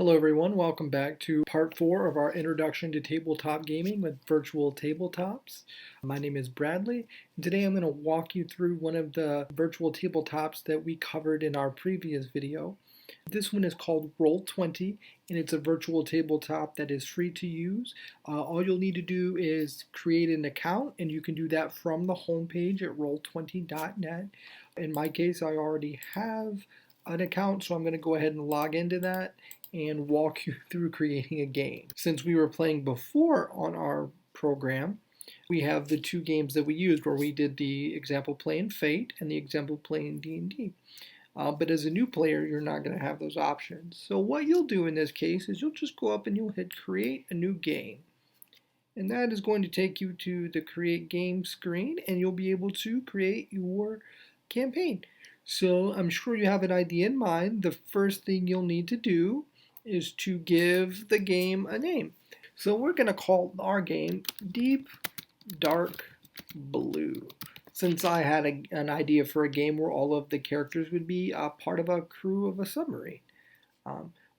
Hello everyone, welcome back to part 4 of our Introduction to Tabletop Gaming with Virtual Tabletops. My name is Bradley, and today I'm going to walk you through one of the virtual tabletops that we covered in our previous video. This one is called Roll20, and it's a virtual tabletop that is free to use. All you'll need to do is create an account, and you can do that from the homepage at roll20.net. In my case, I already have an account, so I'm going to go ahead and log into that and walk you through creating a game. Since we were playing before on our program, we have the two games that we used where we did the example playing Fate and the example playing D&D. But as a new player, you're not going to have those options. So what you'll do in this case is you'll just go up and you'll hit create a new game. And that is going to take you to the create game screen, and you'll be able to create your campaign. So I'm sure you have an idea in mind. The first thing you'll need to do is to give the game a name. So we're going to call our game Deep Dark Blue, since I had an idea for a game where all of the characters would be part of a crew of a submarine.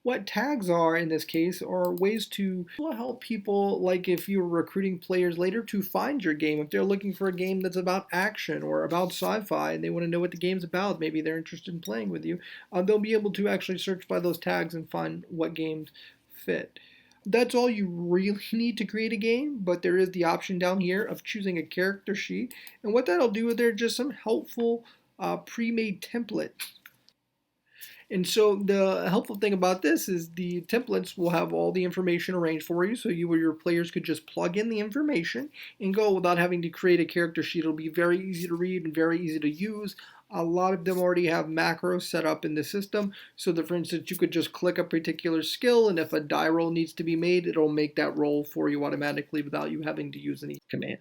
What tags are in this case are ways to help people, like if you're recruiting players later, to find your game. If they're looking for a game that's about action or about sci-fi and they want to know what the game's about, maybe they're interested in playing with you, they'll be able to actually search by those tags and find what games fit. That's all you really need to create a game, but there is the option down here of choosing a character sheet. And what that'll do is there are just some helpful pre-made templates. And so the helpful thing about this is the templates will have all the information arranged for you, so you or your players could just plug in the information and go without having to create a character sheet. It'll be very easy to read and very easy to use. A lot of them already have macros set up in the system, so that, for instance, you could just click a particular skill, and if a die roll needs to be made, it'll make that roll for you automatically without you having to use any command.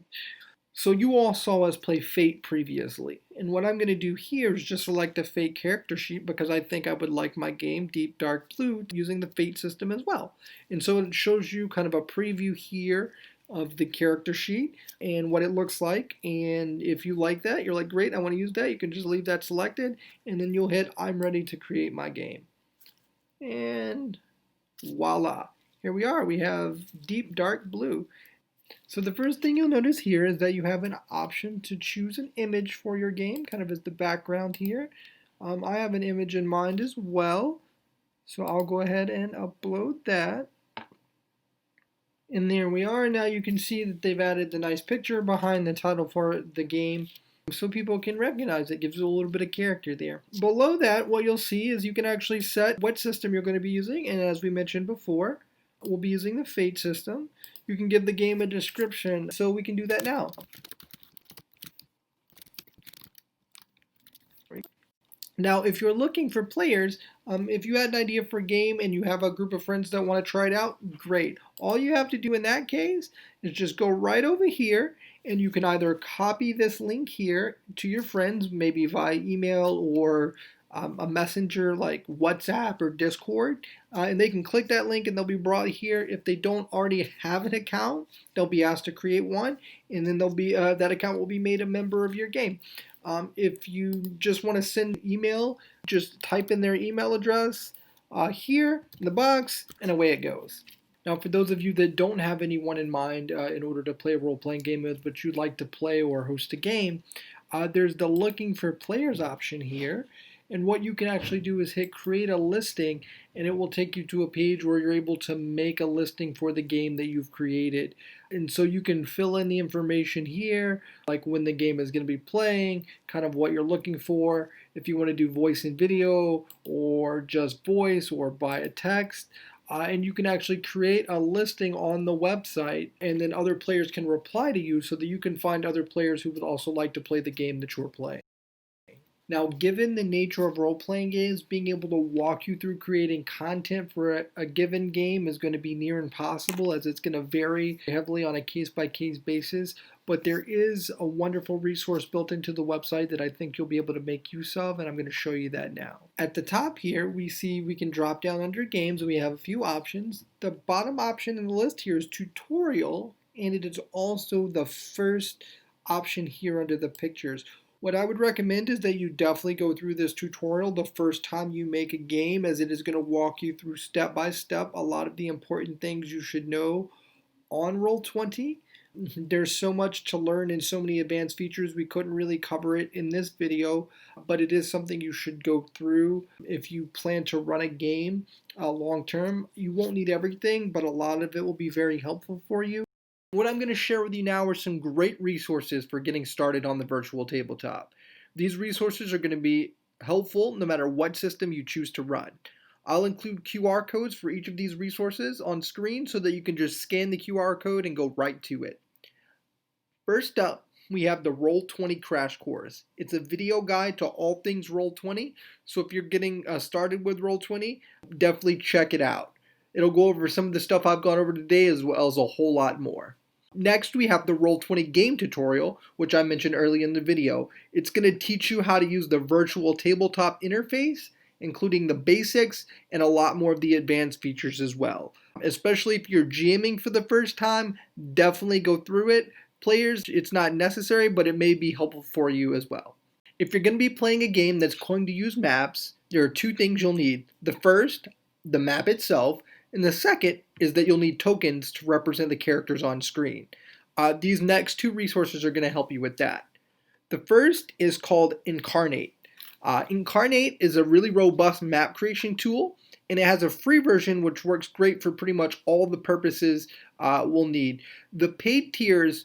So you all saw us play Fate previously, and what I'm going to do here is just select the Fate character sheet because I think I would like my game Deep Dark Blue using the Fate system as well. And so it shows you kind of a preview here of the character sheet and what it looks like, and if you like that, you're like, great, I want to use that, you can just leave that selected, and then you'll hit I'm ready to create my game. And voila, here we are, we have Deep Dark Blue. So the first thing you'll notice here is that you have an option to choose an image for your game, kind of as the background here. I have an image in mind as well, so I'll go ahead and upload that. And there we are. Now you can see that they've added the nice picture behind the title for the game so people can recognize it. Gives it a little bit of character there. Below that, what you'll see is you can actually set what system you're going to be using, and as we mentioned before, we'll be using the Fate system. You can give the game a description, so we can do that now. Now, if you're looking for players, if you had an idea for a game and you have a group of friends that want to try it out, great. All you have to do in that case is just go right over here, and you can either copy this link here to your friends, maybe via email or a messenger like WhatsApp or Discord, and they can click that link and they'll be brought here. If they don't already have an account, they'll be asked to create one, and then they'll be that account will be made a member of your game. If you just want to send email, just type in their email address here in the box, and away it goes. Now, for those of you that don't have anyone in mind in order to play a role-playing game with, but you'd like to play or host a game, there's the looking for players option here. And what you can actually do is hit create a listing, and it will take you to a page where you're able to make a listing for the game that you've created. And so you can fill in the information here, like when the game is going to be playing, kind of what you're looking for, if you want to do voice and video, or just voice, or by a text. And you can actually create a listing on the website, and then other players can reply to you so that you can find other players who would also like to play the game that you're playing. Now, given the nature of role-playing games, being able to walk you through creating content for a given game is going to be near impossible, as it's going to vary heavily on a case-by-case basis. But there is a wonderful resource built into the website that I think you'll be able to make use of, and I'm going to show you that now. At the top here, we see we can drop down under games, and we have a few options. The bottom option in the list here is tutorial, and it is also the first option here under the pictures. What I would recommend is that you definitely go through this tutorial the first time you make a game, as it is going to walk you through step by step a lot of the important things you should know on Roll20. There's so much to learn and so many advanced features, we couldn't really cover it in this video, but it is something you should go through if you plan to run a game long term. You won't need everything, but a lot of it will be very helpful for you. What I'm going to share with you now are some great resources for getting started on the virtual tabletop. These resources are going to be helpful no matter what system you choose to run. I'll include QR codes for each of these resources on screen so that you can just scan the QR code and go right to it. First up, we have the Roll20 Crash Course. It's a video guide to all things Roll20, so if you're getting started with Roll20, definitely check it out. It'll go over some of the stuff I've gone over today as well as a whole lot more. Next, we have the Roll20 game tutorial, which I mentioned earlier in the video. It's going to teach you how to use the virtual tabletop interface, including the basics and a lot more of the advanced features as well. Especially if you're GMing for the first time, definitely go through it. Players, it's not necessary, but it may be helpful for you as well. If you're going to be playing a game that's going to use maps, there are two things you'll need. The first, the map itself, and the second is that you'll need tokens to represent the characters on screen. These next two resources are going to help you with that. The first is called Incarnate. Incarnate is a really robust map creation tool, and it has a free version which works great for pretty much all the purposes we'll need. The paid tiers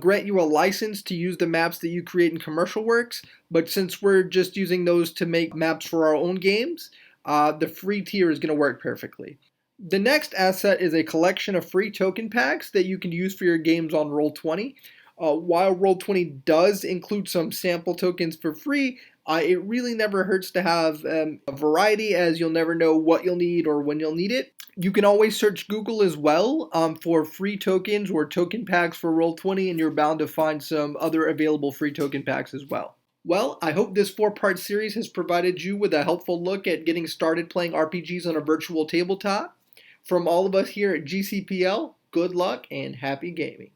grant you a license to use the maps that you create in commercial works, but since we're just using those to make maps for our own games, the free tier is going to work perfectly. The next asset is a collection of free token packs that you can use for your games on Roll20. While Roll20 does include some sample tokens for free, it really never hurts to have a variety, as you'll never know what you'll need or when you'll need it. You can always search Google as well for free tokens or token packs for Roll20, and you're bound to find some other available free token packs as well. Well, I hope this 4-part series has provided you with a helpful look at getting started playing RPGs on a virtual tabletop. From all of us here at GCPL, good luck and happy gaming.